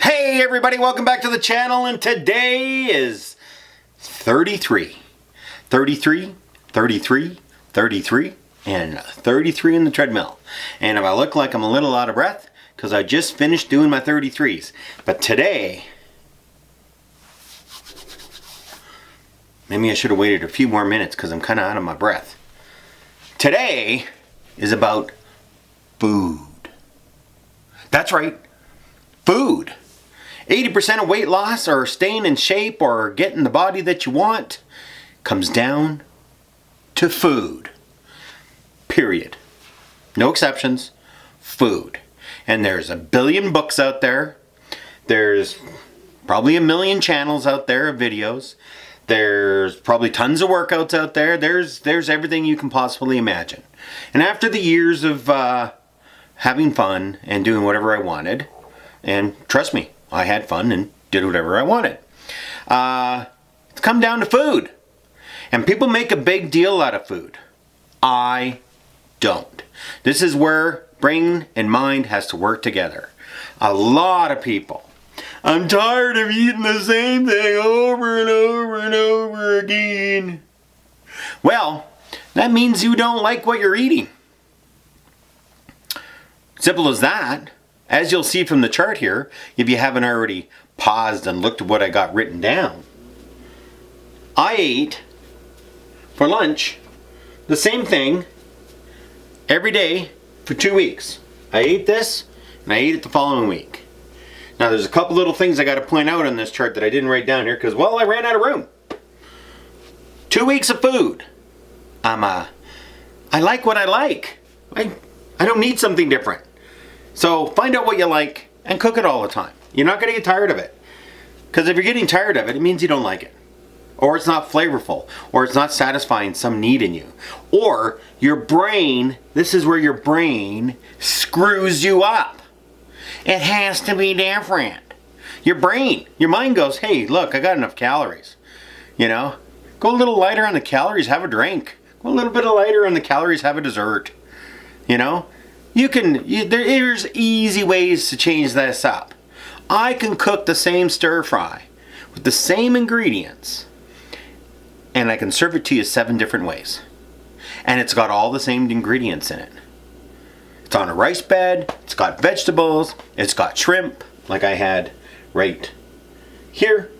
Hey everybody, welcome back to the channel, and today is 33, and 33 in the treadmill. And if I look like I'm a little out of breath, because I just finished doing my 33s. But today, maybe I should have waited a few more minutes because I'm kind of out of my breath. Today is about food. That's right, food. 80% of weight loss or staying in shape or getting the body that you want comes down to food. Period. No exceptions. Food. And there's a billion books out there. There's probably a million channels out there of videos. There's probably tons of workouts out there. There's everything you can possibly imagine. And after the years of having fun and doing whatever I wanted, and trust me, I had fun and did whatever I wanted. It's come down to food. And people make a big deal out of food. I don't. This is where brain and mind has to work together. A lot of people, I'm tired of eating the same thing over and over and over again. Well, that means you don't like what you're eating. Simple as that. As you'll see from the chart here, if you haven't already paused and looked at what I got written down, I ate for lunch the same thing every day for 2 weeks. I ate this and I ate it the following week. Now there's a couple little things I got to point out on this chart that I didn't write down here because, well, I ran out of room. 2 weeks of food. I like what I like. I don't need something different. So find out what you like and cook it all the time. You're not going to get tired of it. Because if you're getting tired of it, it means you don't like it. Or it's not flavorful. Or it's not satisfying some need in you. Or your brain, this is where your brain screws you up. It has to be different. Your brain, your mind goes, hey, look, I got enough calories. You know, go a little lighter on the calories, have a drink. Go a little bit lighter on the calories, have a dessert. You know? There's easy ways to change this up. I can cook the same stir fry with the same ingredients and I can serve it to you 7 different ways. And it's got all the same ingredients in it. It's on a rice bed, it's got vegetables, it's got shrimp, like I had right here.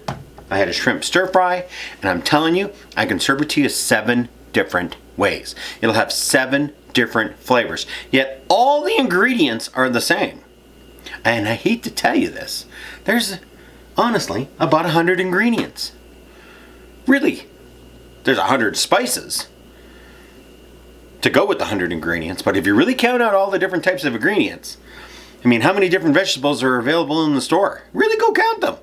I had a shrimp stir fry, and I'm telling you, I can serve it to you 7 different ways. It'll have 7 different flavors, yet all the ingredients are the same. And I hate to tell you this, there's honestly about 100 ingredients. Really, there's 100 spices to go with the 100 ingredients, but if you really count out all the different types of ingredients, I mean, how many different vegetables are available in the store? Really go count them.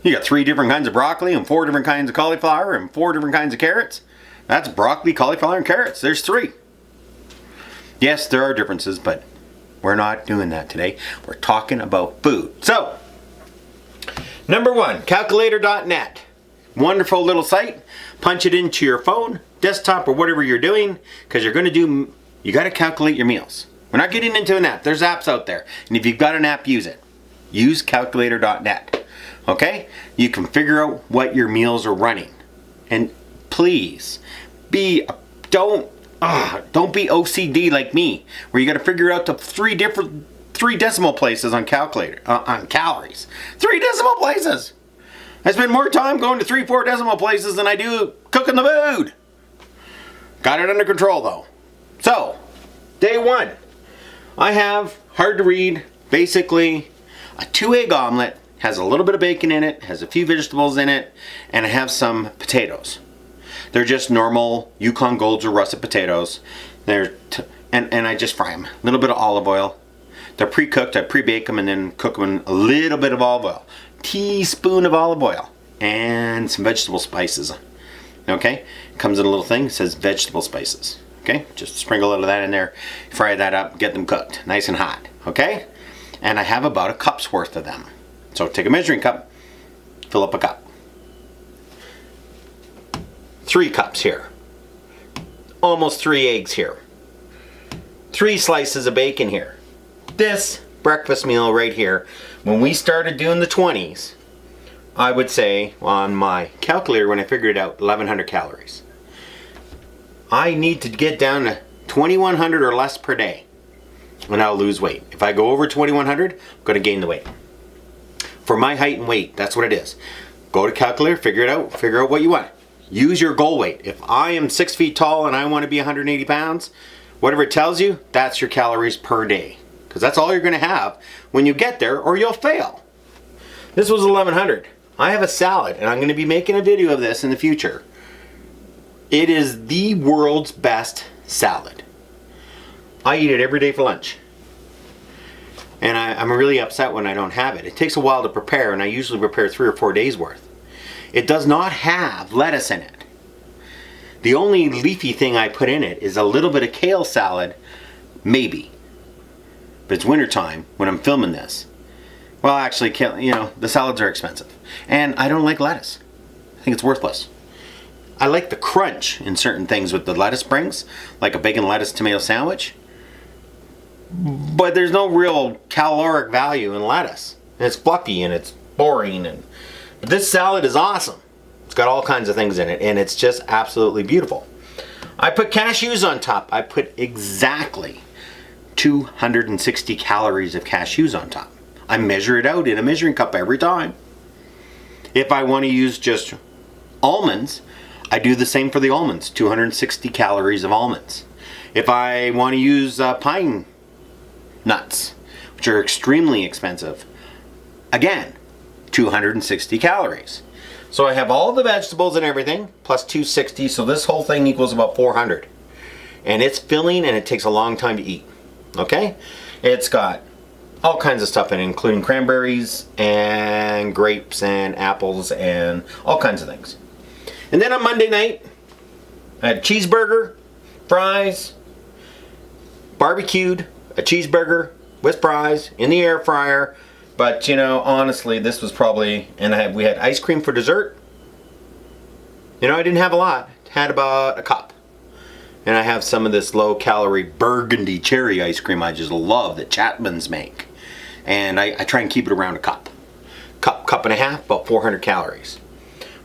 You got 3 different kinds of broccoli and 4 different kinds of cauliflower and 4 different kinds of carrots. That's broccoli, cauliflower, and carrots. There's 3. Yes, there are differences, but we're not doing that today. We're talking about food. So, number 1, calculator.net. Wonderful little site. Punch it into your phone, desktop, or whatever you're doing, because you got to calculate your meals. We're not getting into an app. There's apps out there. And if you've got an app, use it. Use calculator.net. Okay? You can figure out what your meals are running. And please, don't be OCD like me, where you got to figure out the 3 decimal places on calories. 3 decimal places. I spend more time going to 3-4 decimal places than I do cooking the food. Got it under control though. So, day 1, I have, hard to read, basically a 2 egg omelette, has a little bit of bacon in it, has a few vegetables in it, and I have some potatoes. They're just normal Yukon Golds or russet potatoes. And I just fry them. A little bit of olive oil. They're pre-cooked. I pre-bake them and then cook them in a little bit of olive oil. Teaspoon of olive oil. And some vegetable spices. Okay? It comes in a little thing. It says vegetable spices. Okay? Just sprinkle a little of that in there. Fry that up. Get them cooked. Nice and hot. Okay? And I have about a cup's worth of them. So take a measuring cup. Fill up a cup. 3 cups here. Almost 3 eggs here. 3 slices of bacon here. This breakfast meal right here when we started doing the 20s, I would say on my calculator when I figured it out, 1,100 calories. I need to get down to 2,100 or less per day and I'll lose weight. If I go over 2,100, I'm going to gain the weight. For my height and weight, that's what it is. Go to calculator, figure it out, figure out what you want. Use your goal weight. If I am 6 feet tall and I want to be 180 pounds, whatever it tells you, that's your calories per day. Because that's all you're going to have when you get there, or you'll fail. This was 1,100. I have a salad, and I'm going to be making a video of this in the future. It is the world's best salad. I eat it every day for lunch. And I'm really upset when I don't have it. It takes a while to prepare, and I usually prepare 3 or 4 days worth. It does not have lettuce in it. The only leafy thing I put in it is a little bit of kale salad, maybe. But it's wintertime when I'm filming this. Well, actually, the salads are expensive. And I don't like lettuce. I think it's worthless. I like the crunch in certain things with the lettuce brings, like a bacon lettuce tomato sandwich. But there's no real caloric value in lettuce. And it's fluffy and it's boring. But this salad is awesome. It's got all kinds of things in it, and it's just absolutely beautiful. I put cashews on top. I put exactly 260 calories of cashews on top. I measure it out in a measuring cup every time. If I want to use just almonds, I do the same for the almonds, 260 calories of almonds. If I want to use pine nuts, which are extremely expensive, again, 260 calories. So I have all the vegetables and everything, plus 260, so this whole thing equals about 400. And it's filling, and it takes a long time to eat. Okay? It's got all kinds of stuff in it, including cranberries and grapes and apples and all kinds of things. And then on Monday night, I had cheeseburger, fries, barbecued, a cheeseburger with fries in the air fryer. But honestly, this was probably, and we had ice cream for dessert. I didn't have a lot. Had about a cup. And I have some of this low-calorie burgundy cherry ice cream I just love that Chapman's make. And I try and keep it around a cup. Cup and a half, about 400 calories.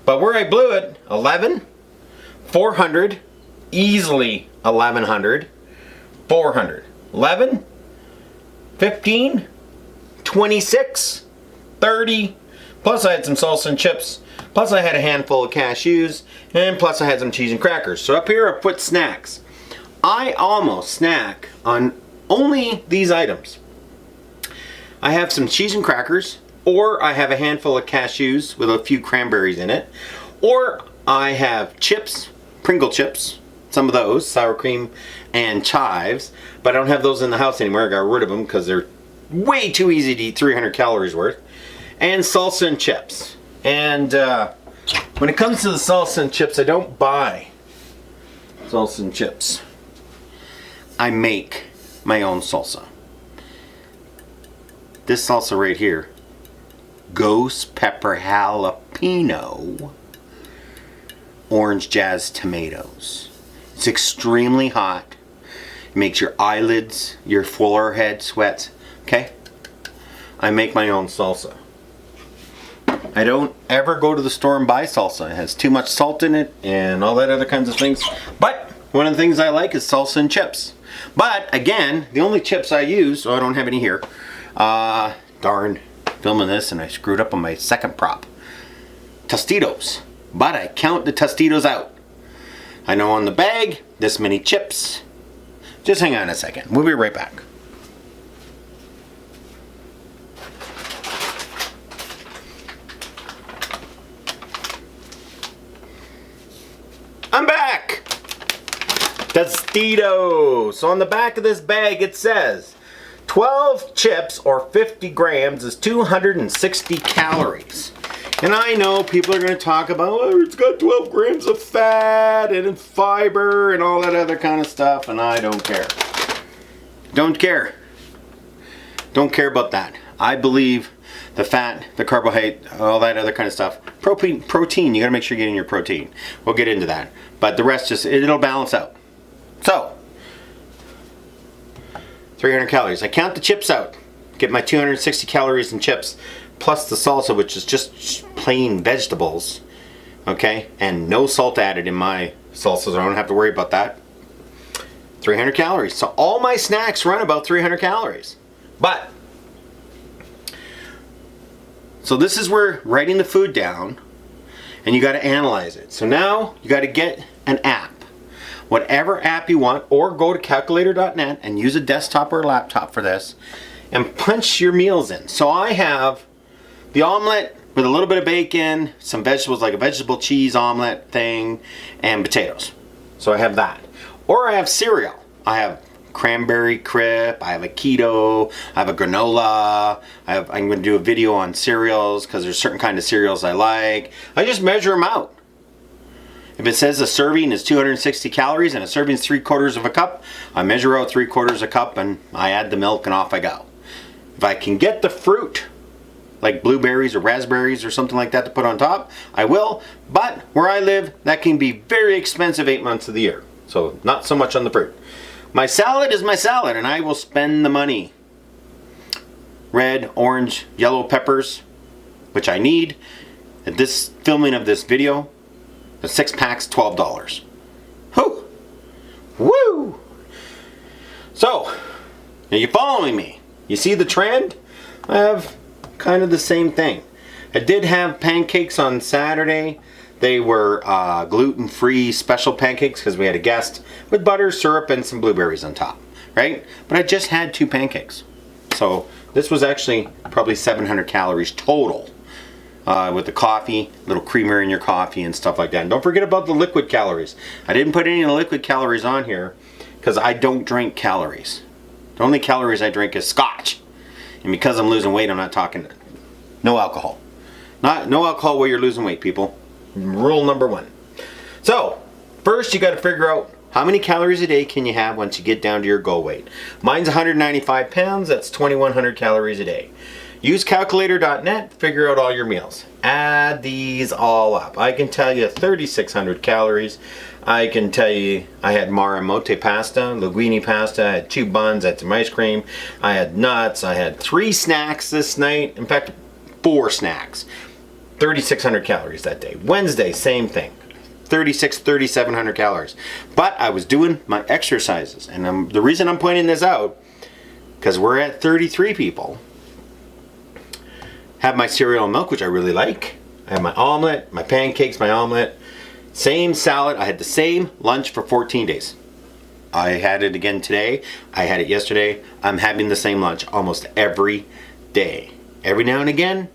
But where I blew it, 11, 400, easily 1,100, 400, 11, 15, 26, 30, plus I had some salsa and chips, plus I had a handful of cashews, and plus I had some cheese and crackers. So up here I put snacks. I almost snack on only these items. I have some cheese and crackers, or I have a handful of cashews with a few cranberries in it, or I have chips, Pringle chips, some of those, sour cream and chives, but I don't have those in the house anymore. I got rid of them because they're way too easy to eat, 300 calories worth, and salsa and chips. And when it comes to the salsa and chips, I don't buy salsa and chips. I make my own salsa. This salsa right here, ghost pepper jalapeno, orange jazz tomatoes. It's extremely hot. It makes your eyelids, your forehead sweat. Okay? I make my own salsa. I don't ever go to the store and buy salsa. It has too much salt in it and all that other kinds of things. But one of the things I like is salsa and chips. But again, the only chips I use, so I don't have any here. Darn, filming this and I screwed up on my second prop. Tostitos. But I count the Tostitos out. I know on the bag, this many chips. Just hang on a second. We'll be right back. I'm back! Tostitos! So on the back of this bag it says 12 chips or 50 grams is 260 calories. And I know people are going to talk about, oh, it's got 12 grams of fat and fiber and all that other kind of stuff, and I don't care. Don't care. Don't care about that. I believe the fat, the carbohydrate, all that other kind of stuff. Protein, you got to make sure you're getting your protein. We'll get into that. But the rest it'll balance out. So, 300 calories. I count the chips out. get my 260 calories in chips, plus the salsa, which is just plain vegetables, okay, and no salt added in my salsa, so I don't have to worry about that. 300 calories. So all my snacks run about 300 calories. But, so this is where writing the food down, and you got to analyze it. So now you got to get an app. Whatever app you want, or go to calculator.net and use a desktop or a laptop for this, and punch your meals in. So I have the omelet with a little bit of bacon, some vegetables like a vegetable cheese omelet thing, and potatoes. So I have that. Or I have cereal. I have cranberry crip, I have a keto, I have a granola, I'm going to do a video on cereals because there's certain kind of cereals I like. I just measure them out. If it says a serving is 260 calories and a serving is 3/4 of a cup, I measure out 3/4 a cup and I add the milk and off I go. If I can get the fruit, like blueberries or raspberries or something like that to put on top, I will. But where I live, that can be very expensive 8 months of the year. So not so much on the fruit. My salad is my salad and I will spend the money. Red, orange, yellow peppers, which I need. At this filming of this video, the 6-pack's $12. Whoo! Woo! So, are you following me? You see the trend? I have kind of the same thing. I did have pancakes on Saturday. They were gluten-free special pancakes because we had a guest with butter, syrup, and some blueberries on top, right? But I just had 2 pancakes. So this was actually probably 700 calories total. With the coffee, little creamer in your coffee and stuff like that. And don't forget about the liquid calories. I didn't put any of the liquid calories on here because I don't drink calories. The only calories I drink is scotch. And because I'm losing weight, I'm not talking no alcohol. No alcohol while you're losing weight, people. Rule number 1. So, first you got to figure out how many calories a day can you have once you get down to your goal weight. Mine's 195 pounds, that's 2,100 calories a day. Use calculator.net, figure out all your meals. Add these all up. I can tell you 3,600 calories. I can tell you I had marimotte pasta, linguine pasta, I had 2 buns, I had some ice cream, I had nuts, I had 3 snacks this night. In fact, 4 snacks. 3,600 calories that day. Wednesday, same thing. 3,700 calories. But I was doing my exercises. And the reason I'm pointing this out, because we're at 33 people. Have my cereal and milk, which I really like. I have my omelet, my pancakes, my omelet. Same salad. I had the same lunch for 14 days. I had it again today. I had it yesterday. I'm having the same lunch almost every day. Every now and again,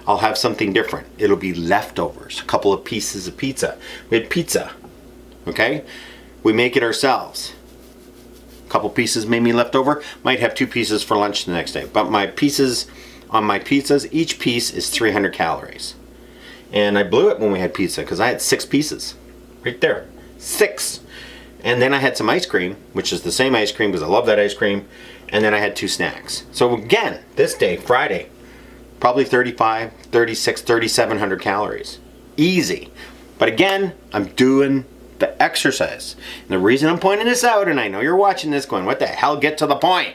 I'll have something different. It'll be leftovers. A couple of pieces of pizza. We had pizza. Okay? We make it ourselves. A couple pieces maybe left over. Might have 2 pieces for lunch the next day. But my pieces... On my pizzas, each piece is 300 calories. And I blew it when we had pizza because I had 6 pieces. Right there. 6. And then I had some ice cream, which is the same ice cream because I love that ice cream. And then I had 2 snacks. So again, this day, Friday, probably 35, 36, 3,700 calories. Easy. But again, I'm doing the exercise. And the reason I'm pointing this out, and I know you're watching this going, what the hell, get to the point.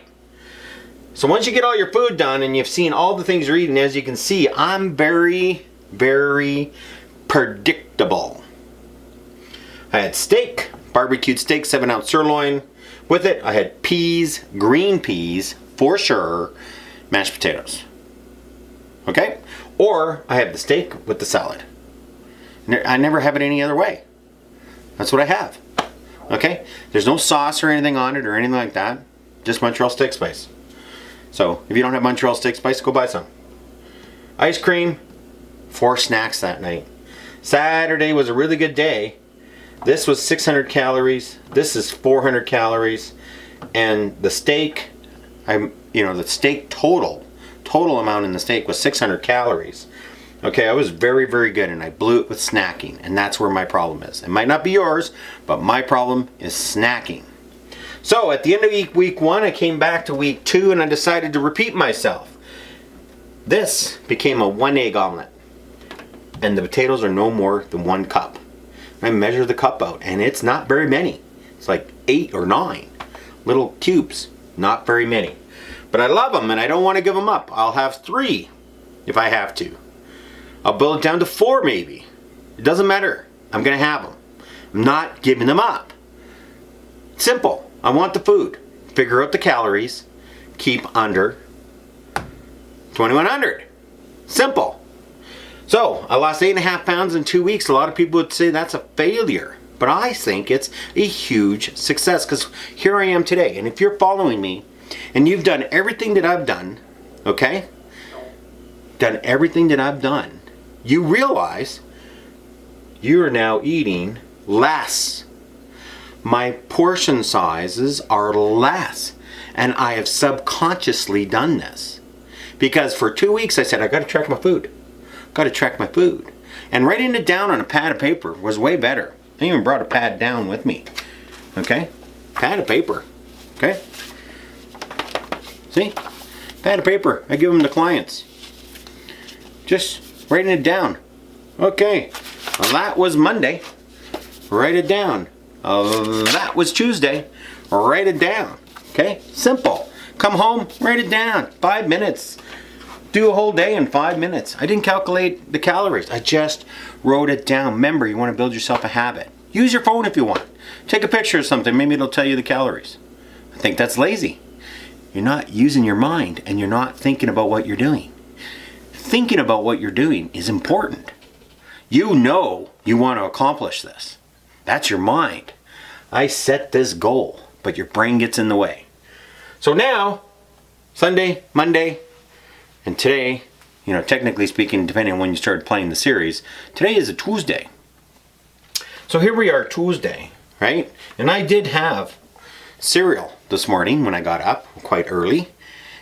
So once you get all your food done and you've seen all the things you're eating, as you can see, I'm very, very predictable. I had steak, barbecued steak, 7-ounce sirloin. With it, I had peas, green peas, for sure, mashed potatoes. Okay? Or I have the steak with the salad. I never have it any other way. That's what I have. Okay? There's no sauce or anything on it or anything like that. Just Montreal steak spice. So, if you don't have Montreal steak spice, go buy some. Ice cream, 4 snacks that night. Saturday was a really good day. This was 600 calories. This is 400 calories. And the steak, the steak total amount in the steak was 600 calories. Okay, I was very, very good and I blew it with snacking. And that's where my problem is. It might not be yours, but my problem is snacking. So at the end of week 1, I came back to week 2 and I decided to repeat myself. This became a 1 egg omelette. And the potatoes are no more than 1 cup. I measure the cup out and it's not very many. It's like 8 or 9 little cubes. Not very many. But I love them and I don't want to give them up. I'll have 3 if I have to. I'll build it down to 4 maybe. It doesn't matter. I'm going to have them. I'm not giving them up. Simple. I want the food. Figure out the calories. Keep under 2,100. Simple. So, I lost 8.5 pounds in 2 weeks. A lot of people would say that's a failure. But I think it's a huge success because here I am today. And if you're following me and you've done everything that I've done, okay? Done everything that I've done, you realize you are now eating less. My portion sizes are less. And I have subconsciously done this. Because for 2 weeks I said, I got to track my food. Got to track my food. And writing it down on a pad of paper was way better. I even brought a pad down with me. Okay? Pad of paper. Okay? See? Pad of paper. I give them to clients. Just writing it down. Okay. Well, that was Monday. Write it down. That was Tuesday. Write it down. Okay? Simple. Come home, write it down. 5 minutes. Do a whole day in 5 minutes. I didn't calculate the calories. I just wrote it down. Remember, you want to build yourself a habit. Use your phone if you want. Take a picture of something. Maybe it'll tell you the calories. I think that's lazy. You're not using your mind and you're not thinking about what you're doing. Thinking about what you're doing is important. You know you want to accomplish this. That's your mind. I set this goal, but your brain gets in the way. So now, Sunday, Monday, and today, technically speaking, depending on when you started playing the series, today is a Tuesday. So here we are, Tuesday, right? And I did have cereal this morning when I got up quite early.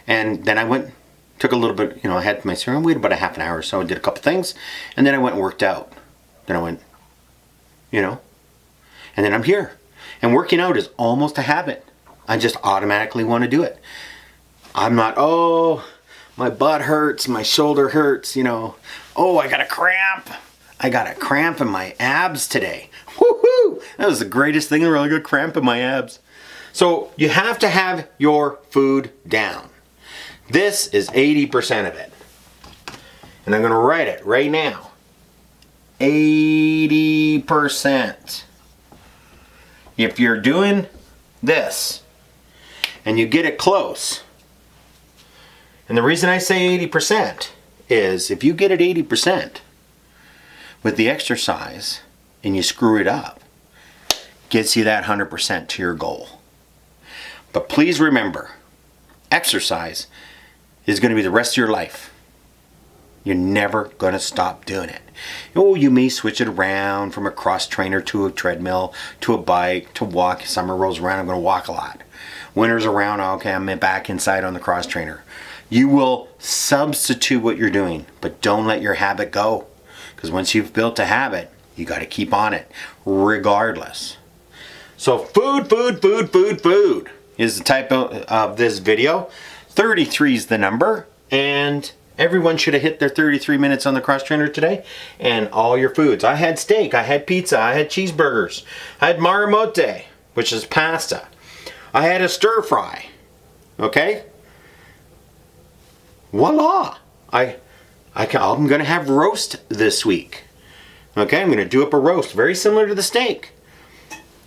And then I took a little bit, I had my cereal, waited about a half an hour or so, I did a couple things, and then I went and worked out. Then I went, and then I'm here. And working out is almost a habit. I just automatically want to do it. I'm not, my butt hurts, my shoulder hurts, I got a cramp. I got a cramp in my abs today. Woohoo! That was the greatest thing in the world. I got a cramp in my abs. So you have to have your food down. This is 80% of it. And I'm going to write it right now. 80%. If you're doing this and you get it close, and the reason I say 80% is if you get it 80% with the exercise and you screw it up, gets you that 100% to your goal. But please remember, exercise is going to be the rest of your life. You're never going to stop doing it. You may switch it around from a cross trainer to a treadmill, to a bike, to walk. Summer rolls around, I'm going to walk a lot. Winter's around, okay, I'm back inside on the cross trainer. You will substitute what you're doing, but don't let your habit go. Because once you've built a habit, you got to keep on it, regardless. So food is the title of this video. 33 is the number, and everyone should have hit their 33 minutes on the cross trainer today. And all your foods. I had steak, I had pizza, I had cheeseburgers, I had marimotte, which is pasta. I had a stir fry. Okay? Voila! I'm going to have roast this week. Okay, I'm going to do up a roast, very similar to the steak.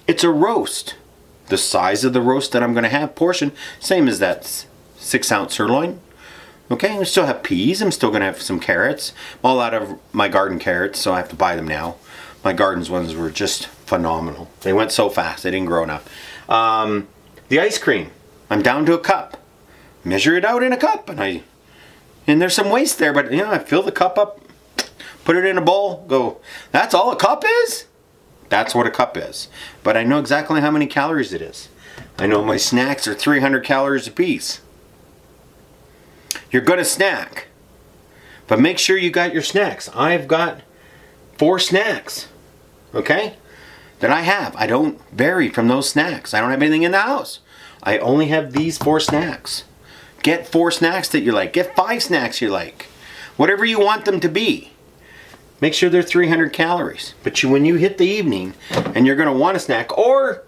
It's a roast. The size of the roast that I'm going to have, portion, same as that 6-ounce sirloin. Okay, I still have peas. I'm still going to have some carrots. I'm all out of my garden carrots, so I have to buy them now. My garden's ones were just phenomenal. They went so fast. They didn't grow enough. The ice cream, I'm down to a cup. Measure it out in a cup, and there's some waste there, but I fill the cup up, put it in a bowl, go, that's all a cup is? That's what a cup is. But I know exactly how many calories it is. I know my snacks are 300 calories a piece. You're going to snack, but make sure you got your snacks. I've got 4 snacks, okay, that I have. I don't vary from those snacks. I don't have anything in the house. I only have these 4 snacks. Get 4 snacks that you like. Get 5 snacks you like. Whatever you want them to be. Make sure they're 300 calories. But when you hit the evening and you're going to want a snack, or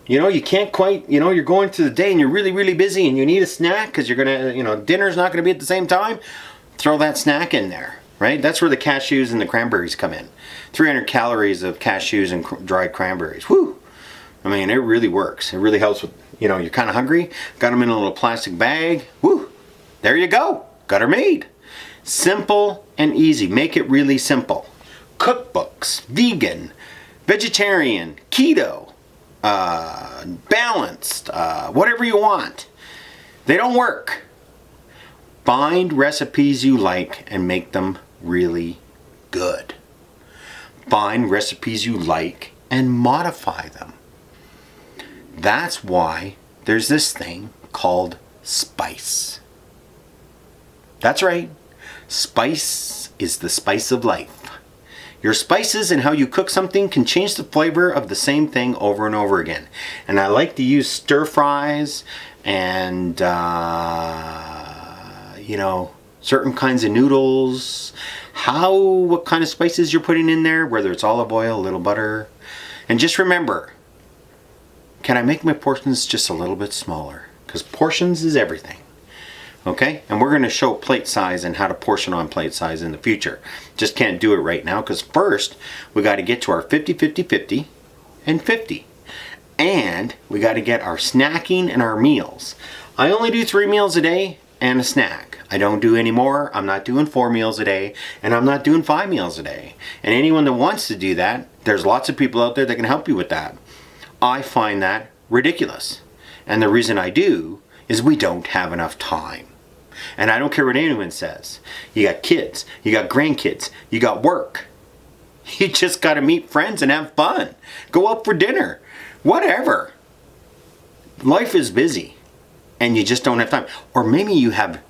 You can't quite, you're going through the day and you're really, really busy and you need a snack because you're going to, dinner's not going to be at the same time. Throw that snack in there, right? That's where the cashews and the cranberries come in. 300 calories of cashews and dried cranberries. Whew! I mean, it really works. It really helps with, you're kind of hungry. Got them in a little plastic bag. Whew! There you go. Got her made. Simple and easy. Make it really simple. Cookbooks, vegan, vegetarian, keto, balanced, whatever you want. They don't work. Find recipes you like and make them really good. Find recipes you like and modify them. That's why there's this thing called spice. That's right. Spice is the spice of life. Your spices and how you cook something can change the flavor of the same thing over and over again. And I like to use stir fries and, certain kinds of noodles. What kind of spices you're putting in there, whether it's olive oil, a little butter. And just remember, can I make my portions just a little bit smaller? Because portions is everything. Okay? And we're going to show plate size and how to portion on plate size in the future. Just can't do it right now because first we got to get to our 50, 50, 50 and 50. And we got to get our snacking and our meals. I only do 3 meals a day and a snack. I don't do any more. I'm not doing 4 meals a day and I'm not doing 5 meals a day. And anyone that wants to do that, there's lots of people out there that can help you with that. I find that ridiculous. And the reason I do is we don't have enough time. And I don't care what anyone says. You got kids, you got grandkids, you got work. You just got to meet friends and have fun. Go out for dinner. Whatever. Life is busy and you just don't have time. Or maybe you have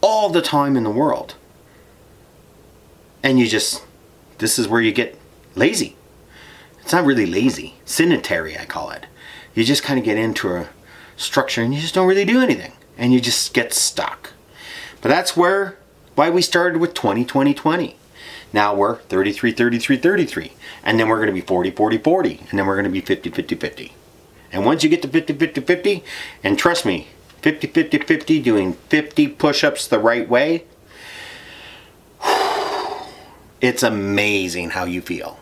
all the time in the world. And this is where you get lazy. It's not really lazy. Sedentary, I call it. You just kind of get into a structure and you just don't really do anything. And you just get stuck. But that's why we started with 20, 20, 20. Now we're 33, 33, 33. And then we're going to be 40, 40, 40. And then we're going to be 50, 50, 50. And once you get to 50, 50, 50, and trust me, 50, 50, 50, doing 50 push-ups the right way, it's amazing how you feel.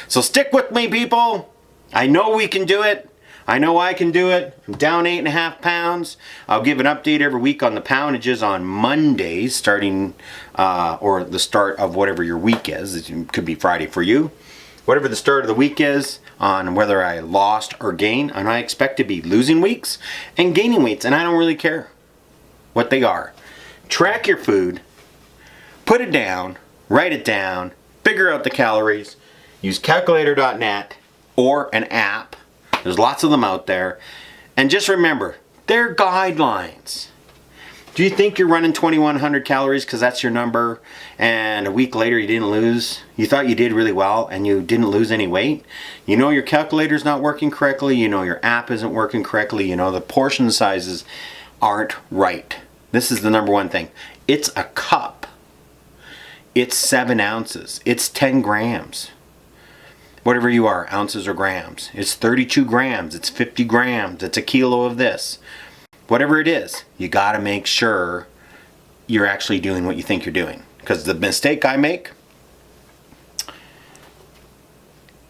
So stick with me, people. I know we can do it. I know I can do it. I'm down 8.5 pounds. I'll give an update every week on the poundages on Mondays, starting, or the start of whatever your week is. It could be Friday for you. Whatever the start of the week is, on whether I lost or gained. And I expect to be losing weeks and gaining weights. And I don't really care what they are. Track your food. Put it down. Write it down. Figure out the calories. Use calculator.net or an app. There's lots of them out there. And just remember, they're guidelines. Do you think you're running 2,100 calories because that's your number and a week later you didn't lose? You thought you did really well and you didn't lose any weight? You know your calculator's not working correctly. You know your app isn't working correctly. You know the portion sizes aren't right. This is the number one thing. It's a cup. It's 7 ounces. It's 10 grams. Whatever you are, ounces or grams. It's 32 grams. It's 50 grams. It's a kilo of this. Whatever it is, you got to make sure you're actually doing what you think you're doing. Because the mistake I make,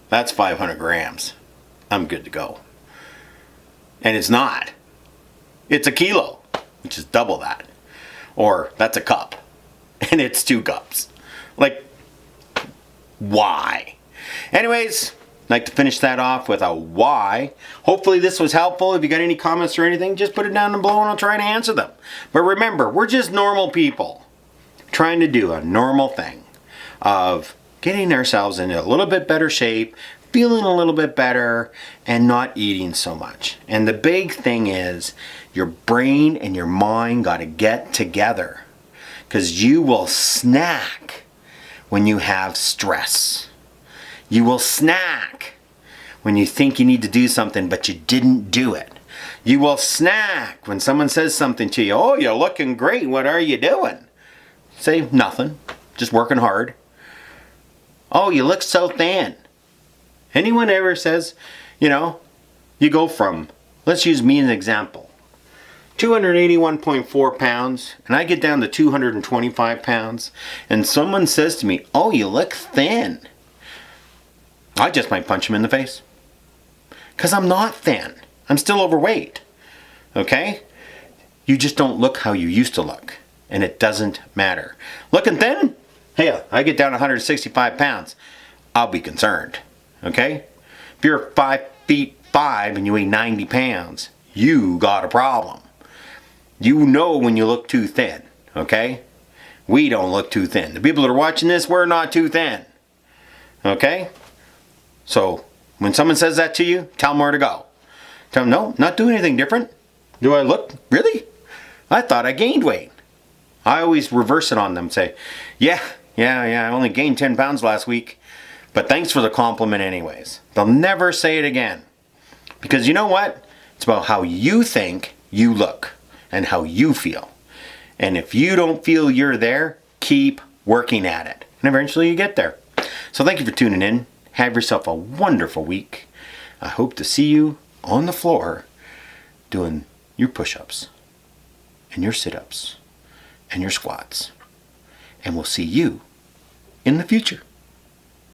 that's 500 grams. I'm good to go. And it's not. It's a kilo, which is double that. Or that's a cup. And it's 2 cups. Like, why? Anyways, I'd like to finish that off with a why. Hopefully this was helpful. If you got any comments or anything, just put it down below and I'll try to answer them. But remember, we're just normal people trying to do a normal thing of getting ourselves in a little bit better shape, feeling a little bit better, and not eating so much. And the big thing is your brain and your mind got to get together, because you will snack when you have stress. You will snack when you think you need to do something but you didn't do it. You will snack when someone says something to you. Oh, you're looking great. What are you doing? Say nothing. Just working hard. Oh, you look so thin. Anyone ever says, you go from, let's use me as an example, 281.4 pounds, and I get down to 225 pounds, and someone says to me, oh, you look thin. I just might punch him in the face. Because I'm not thin. I'm still overweight. Okay? You just don't look how you used to look. And it doesn't matter. Looking thin? Hey, I get down 165 pounds. I'll be concerned. Okay? If you're 5'5" and you weigh 90 pounds, you got a problem. You know when you look too thin. Okay? We don't look too thin. The people that are watching this, we're not too thin. Okay? So, when someone says that to you, tell them where to go. Tell them, no, not doing anything different. Do I look? Really? I thought I gained weight. I always reverse it on them. Say, yeah, I only gained 10 pounds last week. But thanks for the compliment anyways. They'll never say it again. Because you know what? It's about how you think you look and how you feel. And if you don't feel you're there, keep working at it. And eventually you get there. So thank you for tuning in. Have yourself a wonderful week. I hope to see you on the floor doing your push-ups and your sit-ups and your squats. And we'll see you in the future.